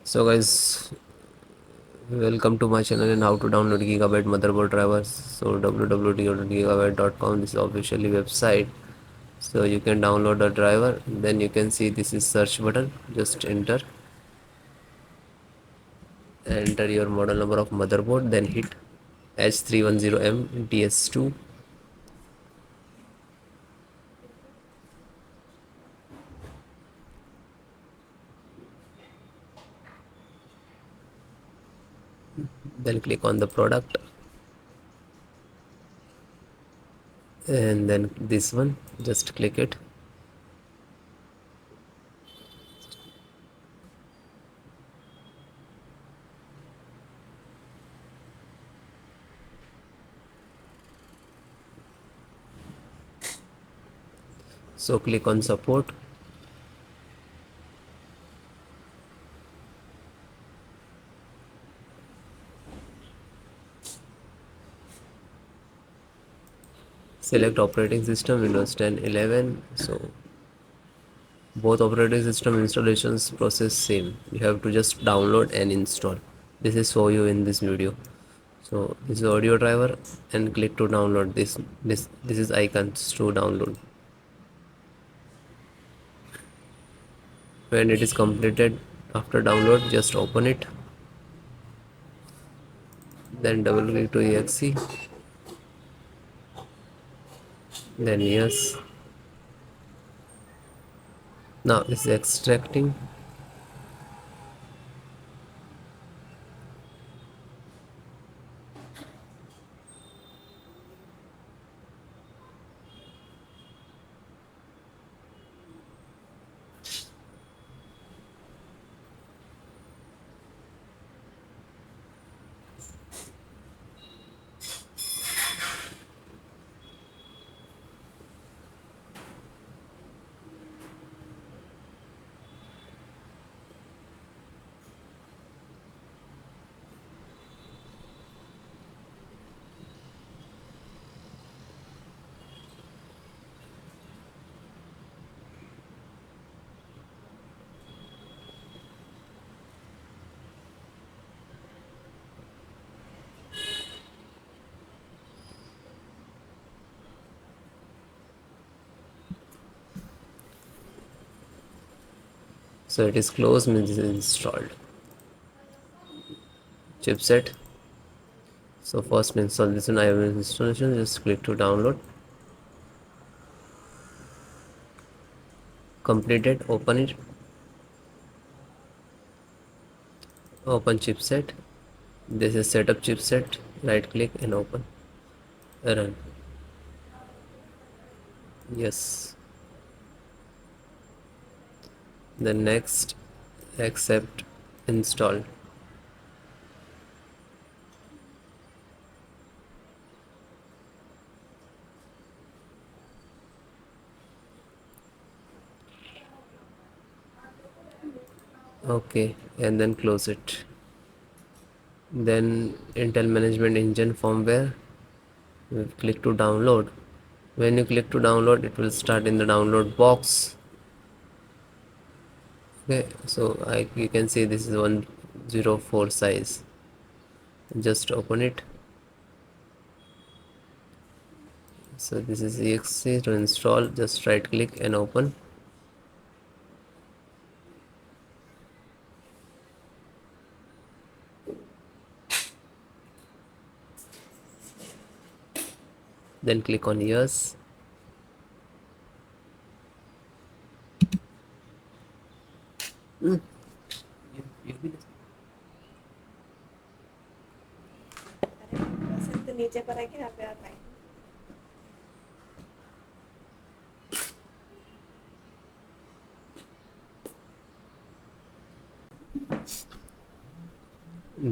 So guys, welcome to my channel and how to download Gigabyte motherboard drivers. So www.gigabyte.com, this is officially website. So you can download the driver. Then you can see this is search button. Just enter your model number of motherboard. Then hit H310M DS2. Then click on the product and then this one. Just click it. So click on support. Select operating system Windows 10 11. So both operating system installations process same. You have to just download and install. This is for you in this video. So this is audio driver and click to download this is icons to download. When it is completed, after download, just open it, then double click to exe, then yes. Now it's extracting. So it is closed, means it is installed. Chipset. So first install this one. I have installation. Just click to download. Completed. Open it. Open chipset. This is setup chipset. Right click and open. Run. Yes. Then next, accept, install. Okay, and then close it. Then Intel Management Engine firmware. You click to download. When you click to download, it will start in the download box. Okay, so you can see this is 104 size. Just open it. So this is exe to install. Just right click and open. Then click on yes. तो नीचे पर है कि यहाँ पे आता है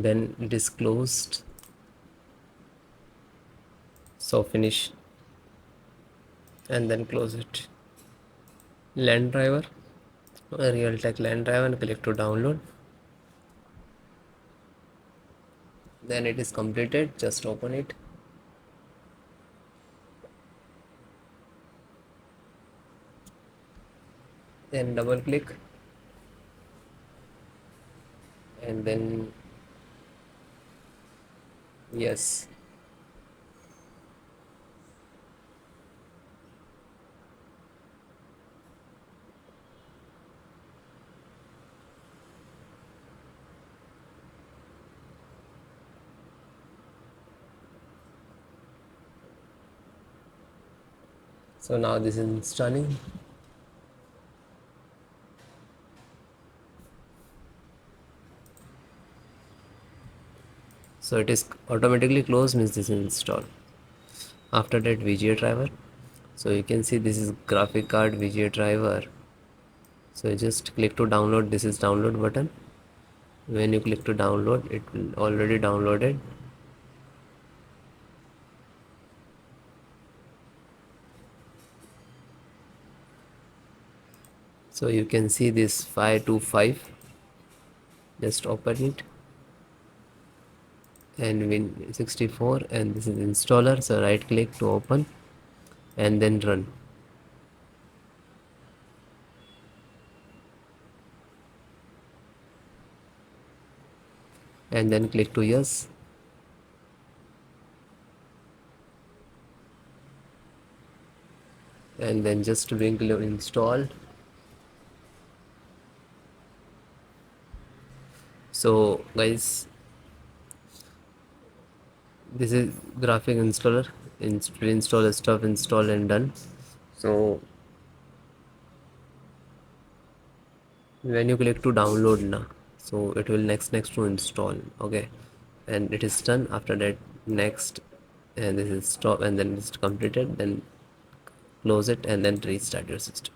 Then it is closed. So finish and then close it. LAN driver, Realtek LAN driver, and click to download. Then it is completed. Just open it. Then double click. and then yes. So now this is installing. So it is automatically closed, means this is installed. After that, VGA driver. So you can see this is graphic card VGA driver. So you just click to download. This is download button. When you click to download, it will already downloaded. So you can see this 525. Just open it, and Win64, and this is installer. So right click to open and then run, and then click to yes, and then just bring install. So guys, this is graphic installer. Install stuff installed and done. So when you click to download now, so it will next to install. Okay, and it is done. After that, next, and this is stop, and then it's completed. Then close it and then restart your system.